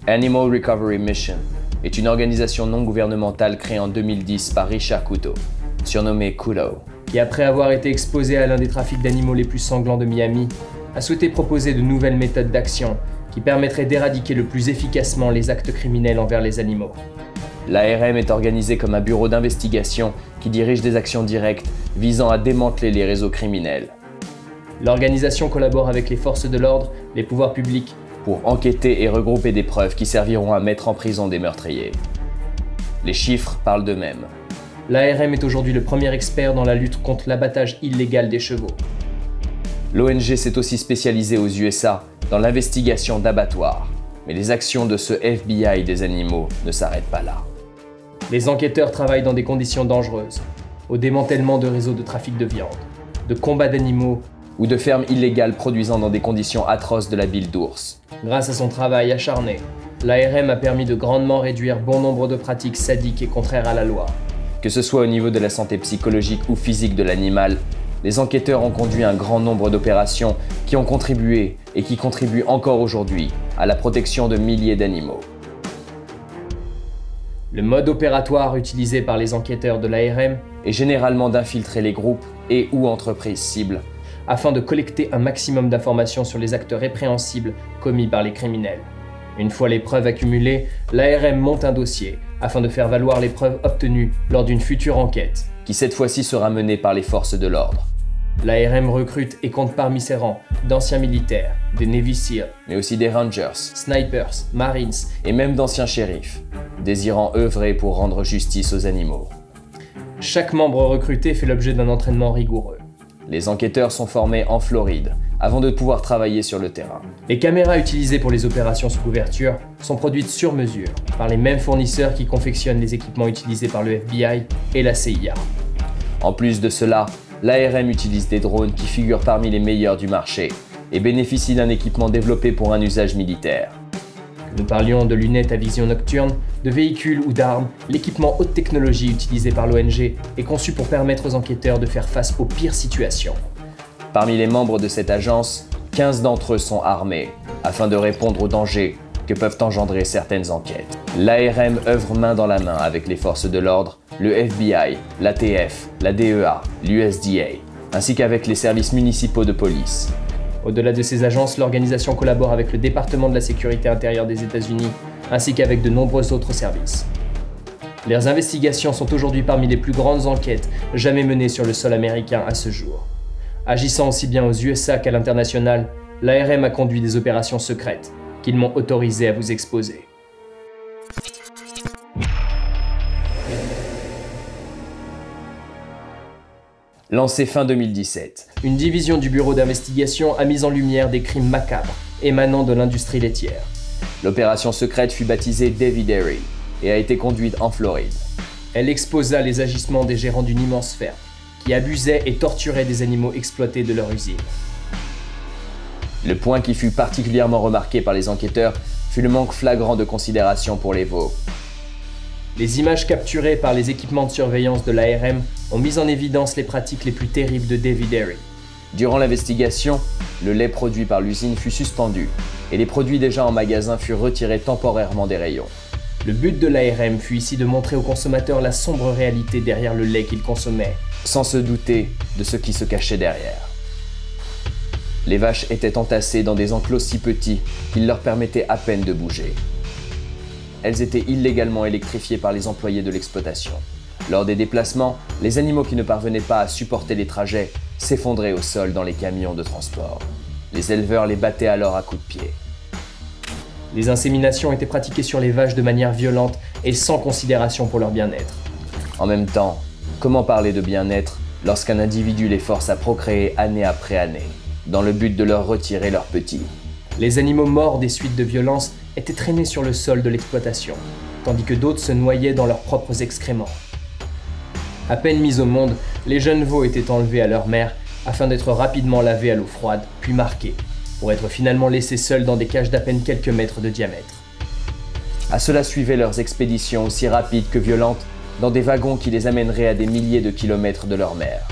Animal Recovery Mission est une organisation non gouvernementale créée en 2010 par Richard Couto, surnommé Couto, qui après avoir été exposé à l'un des trafics d'animaux les plus sanglants de Miami, a souhaité proposer de nouvelles méthodes d'action qui permettraient d'éradiquer le plus efficacement les actes criminels envers les animaux. L'ARM est organisée comme un bureau d'investigation qui dirige des actions directes visant à démanteler les réseaux criminels. L'organisation collabore avec les forces de l'ordre, les pouvoirs publics, pour enquêter et regrouper des preuves qui serviront à mettre en prison des meurtriers. Les chiffres parlent d'eux-mêmes. L'ARM est aujourd'hui le premier expert dans la lutte contre l'abattage illégal des chevaux. L'ONG s'est aussi spécialisée aux USA dans l'investigation d'abattoirs, mais les actions de ce FBI des animaux ne s'arrêtent pas là. Les enquêteurs travaillent dans des conditions dangereuses, au démantèlement de réseaux de trafic de viande, de combats d'animaux ou de fermes illégales produisant dans des conditions atroces de la bile d'ours. Grâce à son travail acharné, l'ARM a permis de grandement réduire bon nombre de pratiques sadiques et contraires à la loi. Que ce soit au niveau de la santé psychologique ou physique de l'animal, les enquêteurs ont conduit un grand nombre d'opérations qui ont contribué et qui contribuent encore aujourd'hui à la protection de milliers d'animaux. Le mode opératoire utilisé par les enquêteurs de l'ARM est généralement d'infiltrer les groupes et ou entreprises cibles afin de collecter un maximum d'informations sur les actes répréhensibles commis par les criminels. Une fois les preuves accumulées, l'ARM monte un dossier afin de faire valoir les preuves obtenues lors d'une future enquête, qui cette fois-ci sera menée par les forces de l'ordre. L'ARM recrute et compte parmi ses rangs d'anciens militaires, des Navy SEAL, mais aussi des Rangers, snipers, Marines et même d'anciens shérifs, désirant œuvrer pour rendre justice aux animaux. Chaque membre recruté fait l'objet d'un entraînement rigoureux. Les enquêteurs sont formés en Floride, avant de pouvoir travailler sur le terrain. Les caméras utilisées pour les opérations sous couverture sont produites sur mesure par les mêmes fournisseurs qui confectionnent les équipements utilisés par le FBI et la CIA. En plus de cela, l'ARM utilise des drones qui figurent parmi les meilleurs du marché et bénéficient d'un équipement développé pour un usage militaire. Que nous parlions de lunettes à vision nocturne, de véhicules ou d'armes, l'équipement haute technologie utilisé par l'ONG est conçu pour permettre aux enquêteurs de faire face aux pires situations. Parmi les membres de cette agence, 15 d'entre eux sont armés, afin de répondre aux dangers que peuvent engendrer certaines enquêtes. L'ARM œuvre main dans la main avec les forces de l'ordre, le FBI, l'ATF, la DEA, l'USDA, ainsi qu'avec les services municipaux de police. Au-delà de ces agences, l'organisation collabore avec le département de la sécurité intérieure des États-Unis, ainsi qu'avec de nombreux autres services. Leurs investigations sont aujourd'hui parmi les plus grandes enquêtes jamais menées sur le sol américain à ce jour. Agissant aussi bien aux USA qu'à l'international, l'ARM a conduit des opérations secrètes qu'ils m'ont autorisé à vous exposer. Lancée fin 2017. Une division du bureau d'investigation a mis en lumière des crimes macabres émanant de l'industrie laitière. L'opération secrète fut baptisée Davy Dairy et a été conduite en Floride. Elle exposa les agissements des gérants d'une immense ferme qui abusaient et torturaient des animaux exploités de leur usine. Le point qui fut particulièrement remarqué par les enquêteurs fut le manque flagrant de considération pour les veaux. Les images capturées par les équipements de surveillance de l'ARM ont mis en évidence les pratiques les plus terribles de Davy Dairy. Durant l'investigation, le lait produit par l'usine fut suspendu et les produits déjà en magasin furent retirés temporairement des rayons. Le but de l'ARM fut ici de montrer aux consommateurs la sombre réalité derrière le lait qu'ils consommaient, sans se douter de ce qui se cachait derrière. Les vaches étaient entassées dans des enclos si petits qu'ils leur permettaient à peine de bouger. Elles étaient illégalement électrifiées par les employés de l'exploitation. Lors des déplacements, les animaux qui ne parvenaient pas à supporter les trajets s'effondraient au sol dans les camions de transport. Les éleveurs les battaient alors à coups de pied. Les inséminations étaient pratiquées sur les vaches de manière violente et sans considération pour leur bien-être. En même temps, comment parler de bien-être lorsqu'un individu les force à procréer année après année, dans le but de leur retirer leurs petits? Les animaux morts des suites de violences étaient traînés sur le sol de l'exploitation, tandis que d'autres se noyaient dans leurs propres excréments. À peine mis au monde, les jeunes veaux étaient enlevés à leur mère afin d'être rapidement lavés à l'eau froide, puis marqués, pour être finalement laissés seuls dans des cages d'à peine quelques mètres de diamètre. À cela suivaient leurs expéditions aussi rapides que violentes dans des wagons qui les amèneraient à des milliers de kilomètres de leur mère.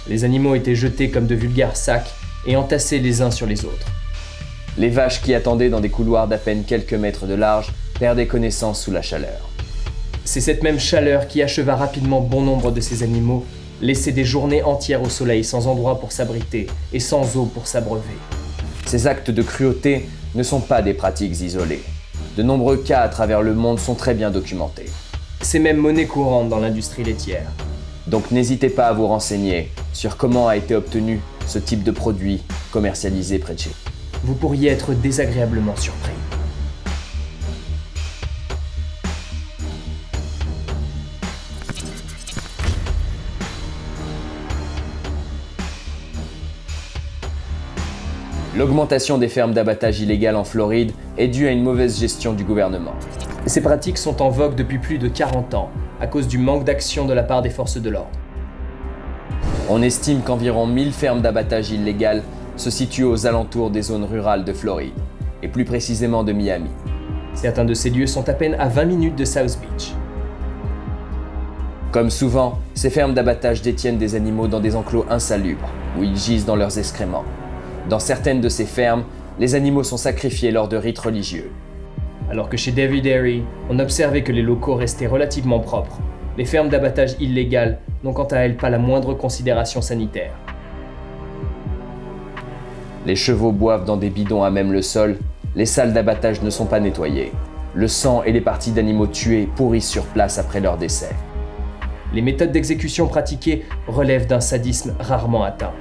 Les animaux étaient jetés comme de vulgaires sacs et entassés les uns sur les autres. Les vaches qui attendaient dans des couloirs d'à peine quelques mètres de large perdaient connaissance sous la chaleur. C'est cette même chaleur qui acheva rapidement bon nombre de ces animaux, laissés des journées entières au soleil sans endroit pour s'abriter et sans eau pour s'abreuver. Ces actes de cruauté ne sont pas des pratiques isolées. De nombreux cas à travers le monde sont très bien documentés. C'est même monnaie courante dans l'industrie laitière. Donc n'hésitez pas à vous renseigner sur comment a été obtenu ce type de produit commercialisé près de chez vous. Vous pourriez être désagréablement surpris. L'augmentation des fermes d'abattage illégales en Floride est due à une mauvaise gestion du gouvernement. Ces pratiques sont en vogue depuis plus de 40 ans, à cause du manque d'action de la part des forces de l'ordre. On estime qu'environ 1000 fermes d'abattage illégales se situent aux alentours des zones rurales de Floride, et plus précisément de Miami. Certains de ces lieux sont à peine à 20 minutes de South Beach. Comme souvent, ces fermes d'abattage détiennent des animaux dans des enclos insalubres, où ils gisent dans leurs excréments. Dans certaines de ces fermes, les animaux sont sacrifiés lors de rites religieux. Alors que chez Dairy Dairy, on observait que les locaux restaient relativement propres, les fermes d'abattage illégales n'ont quant à elles pas la moindre considération sanitaire. Les chevaux boivent dans des bidons à même le sol, les salles d'abattage ne sont pas nettoyées. Le sang et les parties d'animaux tués pourrissent sur place après leur décès. Les méthodes d'exécution pratiquées relèvent d'un sadisme rarement atteint.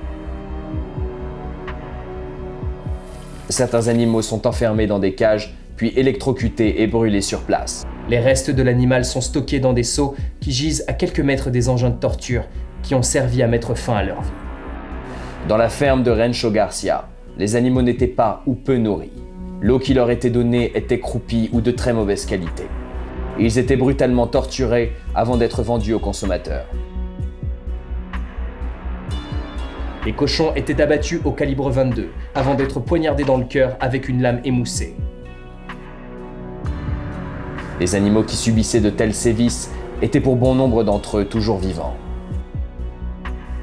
Certains animaux sont enfermés dans des cages, puis électrocutés et brûlés sur place. Les restes de l'animal sont stockés dans des seaux qui gisent à quelques mètres des engins de torture qui ont servi à mettre fin à leur vie. Dans la ferme de Rancho Garcia, les animaux n'étaient pas ou peu nourris. L'eau qui leur était donnée était croupie ou de très mauvaise qualité. Ils étaient brutalement torturés avant d'être vendus aux consommateurs. Les cochons étaient abattus au calibre 22 avant d'être poignardés dans le cœur avec une lame émoussée. Les animaux qui subissaient de tels sévices étaient pour bon nombre d'entre eux toujours vivants.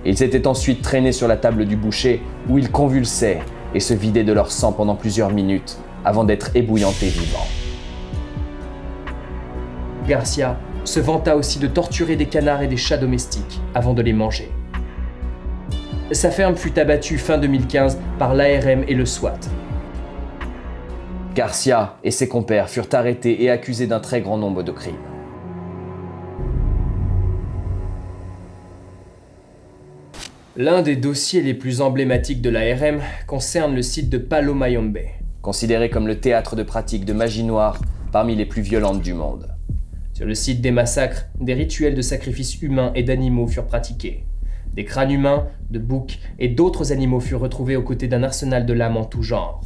Ils étaient ensuite traînés sur la table du boucher où ils convulsaient et se vidaient de leur sang pendant plusieurs minutes avant d'être ébouillantés vivants. Garcia se vanta aussi de torturer des canards et des chats domestiques avant de les manger. Sa ferme fut abattue fin 2015 par l'ARM et le SWAT. Garcia et ses compères furent arrêtés et accusés d'un très grand nombre de crimes. L'un des dossiers les plus emblématiques de l'ARM concerne le site de Palo Mayombe. Considéré comme le théâtre de pratique de magie noire parmi les plus violentes du monde. Sur le site des massacres, des rituels de sacrifices humains et d'animaux furent pratiqués. Des crânes humains, de boucs et d'autres animaux furent retrouvés aux côtés d'un arsenal de lames en tout genre.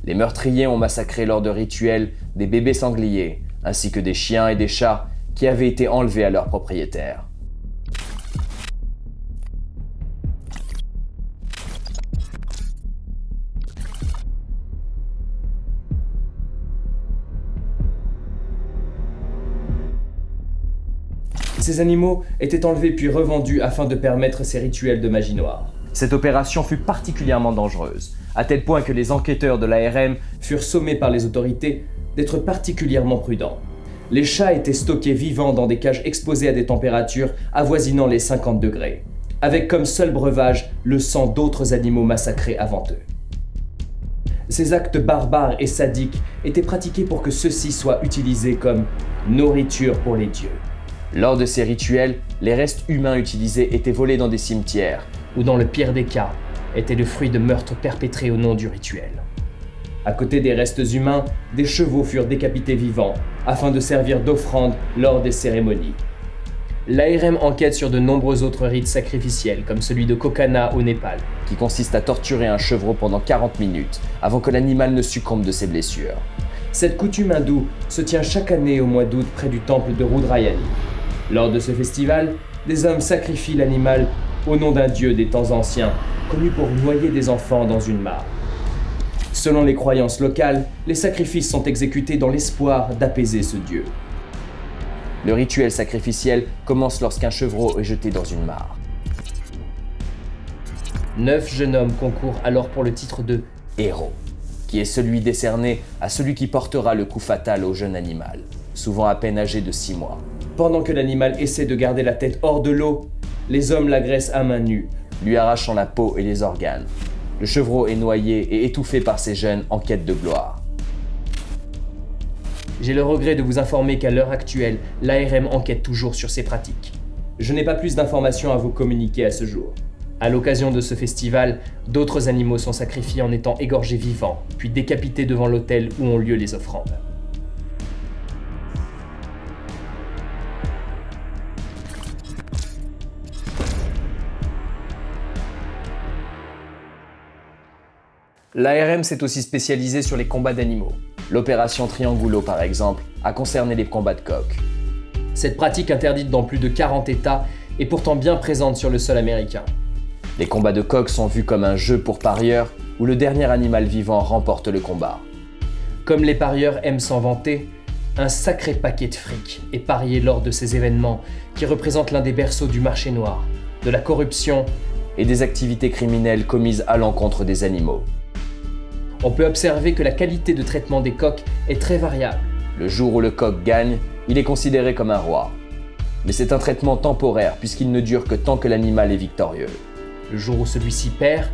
Les meurtriers ont massacré lors de rituels des bébés sangliers, ainsi que des chiens et des chats qui avaient été enlevés à leurs propriétaires. Ces animaux étaient enlevés puis revendus afin de permettre ces rituels de magie noire. Cette opération fut particulièrement dangereuse, à tel point que les enquêteurs de l'ARM Furent sommés par les autorités d'être particulièrement prudents. Les chats étaient stockés vivants dans des cages exposées à des températures avoisinant les 50 degrés, avec comme seul breuvage le sang d'autres animaux massacrés avant eux. Ces actes barbares et sadiques étaient pratiqués pour que ceux-ci soient utilisés comme nourriture pour les dieux. Lors de ces rituels, les restes humains utilisés étaient volés dans des cimetières, Ou dans le pire des cas, étaient le fruit de meurtres perpétrés au nom du rituel. À côté des restes humains, des chevaux furent décapités vivants, afin de servir d'offrande lors des cérémonies. L'ARM enquête sur de nombreux autres rites sacrificiels, comme celui de Kokana au Népal. qui consiste à torturer un chevreau pendant 40 minutes avant que l'animal ne succombe de ses blessures. Cette coutume hindoue se tient chaque année au mois d'août près du temple de Rudrayani. Lors de ce festival, des hommes sacrifient l'animal au nom d'un dieu des temps anciens, connu pour noyer des enfants dans une mare. Selon les croyances locales, les sacrifices sont exécutés dans l'espoir d'apaiser ce dieu. Le rituel sacrificiel commence lorsqu'un chevreau est jeté dans une mare. 9 jeunes hommes concourent alors pour le titre de Héros, qui est celui décerné à celui qui portera le coup fatal au jeune animal, souvent à peine âgé de 6 mois. Pendant que l'animal essaie de garder la tête hors de l'eau, les hommes l'agressent à main nue, lui arrachant la peau et les organes. Le chevreau est noyé et étouffé par ces jeunes en quête de gloire. J'ai le regret de vous informer qu'à l'heure actuelle, l'ARM enquête toujours sur ces pratiques. Je n'ai pas plus d'informations à vous communiquer à ce jour. À l'occasion de ce festival, d'autres animaux sont sacrifiés en étant égorgés vivants, puis décapités devant l'autel où ont lieu les offrandes. L'ARM s'est aussi spécialisée sur les combats d'animaux. L'opération Triangulo, par exemple, a concerné les combats de coqs. Cette pratique interdite dans plus de 40 États est pourtant bien présente sur le sol américain. Les combats de coqs sont vus comme un jeu pour parieurs où le dernier animal vivant remporte le combat. Comme les parieurs aiment s'en vanter, un sacré paquet de fric est parié lors de ces événements qui représentent l'un des berceaux du marché noir, de la corruption et des activités criminelles commises à l'encontre des animaux. On peut observer que la qualité de traitement des coqs est très variable. Le jour où le coq gagne, il est considéré comme un roi. Mais c'est un traitement temporaire puisqu'il ne dure que tant que l'animal est victorieux. Le jour où celui-ci perd,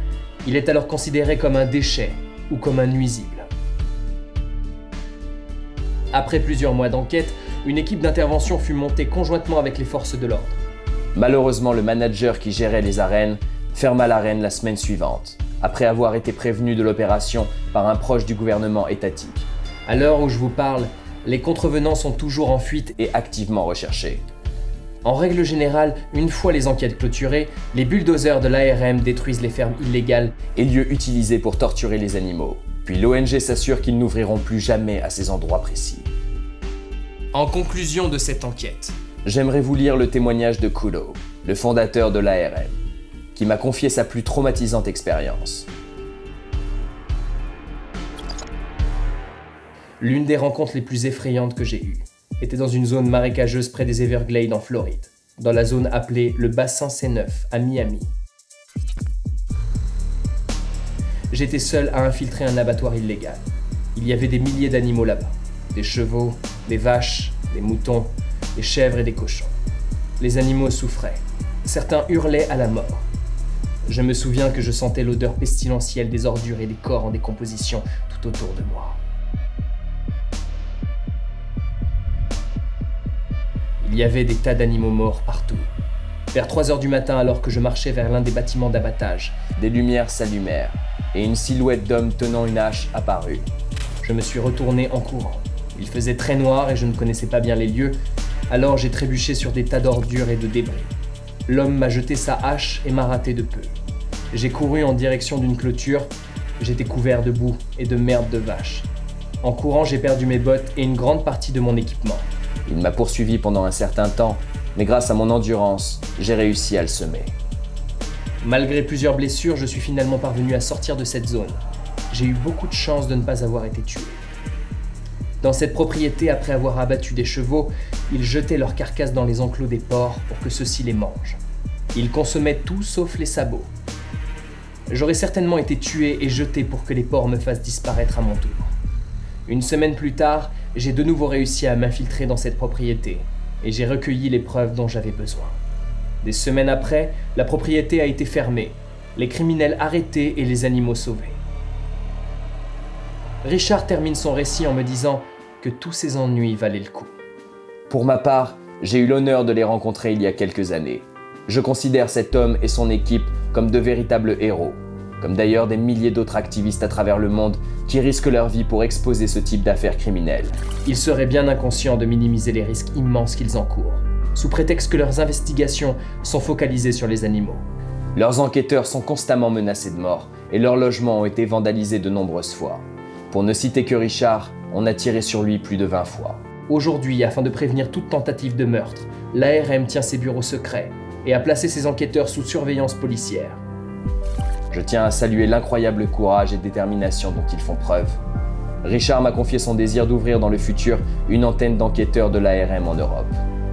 il est alors considéré comme un déchet ou comme un nuisible. Après plusieurs mois d'enquête, une équipe d'intervention fut montée conjointement avec les forces de l'ordre. Malheureusement, le manager qui gérait les arènes ferma l'arène la semaine suivante, après avoir été prévenu de l'opération par un proche du gouvernement étatique. À l'heure où je vous parle, les contrevenants sont toujours en fuite et activement recherchés. En règle générale, une fois les enquêtes clôturées, les bulldozers de l'ARM détruisent les fermes illégales et lieux utilisés pour torturer les animaux. Puis l'ONG s'assure qu'ils n'ouvriront plus jamais à ces endroits précis. En conclusion de cette enquête, j'aimerais vous lire le témoignage de Kudo, le fondateur de l'ARM, qui m'a confié sa plus traumatisante expérience. L'une des rencontres les plus effrayantes que j'ai eues était dans une zone marécageuse près des Everglades en Floride, dans la zone appelée le bassin C9 à Miami. J'étais seul à infiltrer un abattoir illégal. Il y avait des milliers d'animaux là-bas, des chevaux, des vaches, des moutons, des chèvres et des cochons. Les animaux souffraient. Certains hurlaient à la mort. Je me souviens que je sentais l'odeur pestilentielle des ordures et des corps en décomposition tout autour de moi. Il y avait des tas d'animaux morts partout. Vers 3 heures du matin, alors que je marchais vers l'un des bâtiments d'abattage, des lumières s'allumèrent et une silhouette d'homme tenant une hache apparut. Je me suis retourné en courant. Il faisait très noir et je ne connaissais pas bien les lieux, alors j'ai trébuché sur des tas d'ordures et de débris. L'homme m'a jeté sa hache et m'a raté de peu. J'ai couru en direction d'une clôture, j'étais couvert de boue et de merde de vache. En courant, j'ai perdu mes bottes et une grande partie de mon équipement. Il m'a poursuivi pendant un certain temps, mais grâce à mon endurance, j'ai réussi à le semer. Malgré plusieurs blessures, je suis finalement parvenu à sortir de cette zone. J'ai eu beaucoup de chance de ne pas avoir été tué. Dans cette propriété, après avoir abattu des chevaux, ils jetaient leurs carcasses dans les enclos des porcs pour que ceux-ci les mangent. Ils consommaient tout sauf les sabots. J'aurais certainement été tué et jeté pour que les porcs me fassent disparaître à mon tour. Une semaine plus tard, j'ai de nouveau réussi à m'infiltrer dans cette propriété et j'ai recueilli les preuves dont j'avais besoin. Des semaines après, la propriété a été fermée, les criminels arrêtés et les animaux sauvés. Richard termine son récit en me disant que tous ces ennuis valaient le coup. Pour ma part, j'ai eu l'honneur de les rencontrer il y a quelques années. Je considère cet homme et son équipe comme de véritables héros, comme d'ailleurs des milliers d'autres activistes à travers le monde qui risquent leur vie pour exposer ce type d'affaires criminelles. Ils seraient bien inconscients de minimiser les risques immenses qu'ils encourent, sous prétexte que leurs investigations sont focalisées sur les animaux. Leurs enquêteurs sont constamment menacés de mort et leurs logements ont été vandalisés de nombreuses fois. Pour ne citer que Richard, on a tiré sur lui plus de 20 fois. Aujourd'hui, afin de prévenir toute tentative de meurtre, l'ARM tient ses bureaux secrets et a placé ses enquêteurs sous surveillance policière. Je tiens à saluer l'incroyable courage et détermination dont ils font preuve. Richard m'a confié son désir d'ouvrir dans le futur une antenne d'enquêteurs de l'ARM en Europe.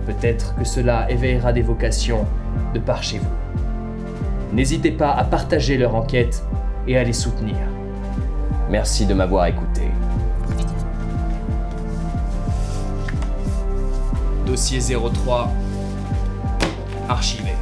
Peut-être que cela éveillera des vocations de par chez vous. N'hésitez pas à partager leur enquête et à les soutenir. Merci de m'avoir écouté. Dossier 03, archivé.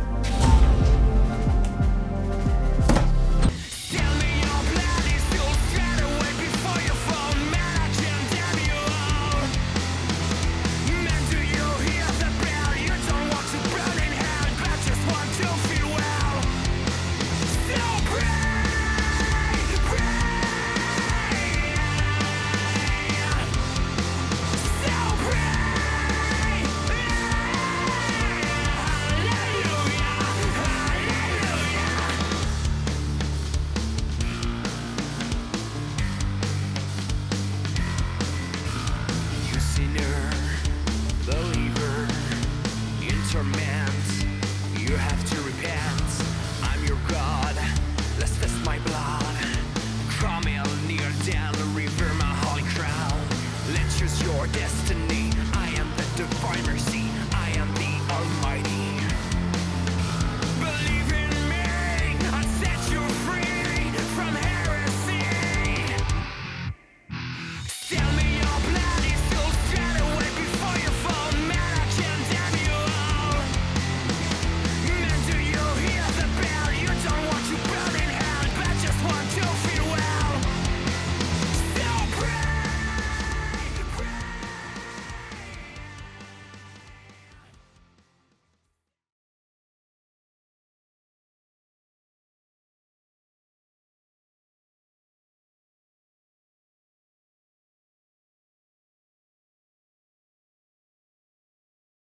You have to repent. I'm your God. Let's test my blood. Cromwell, kneel down, river, my holy crown. Let's choose your destiny. I am the divine mercy.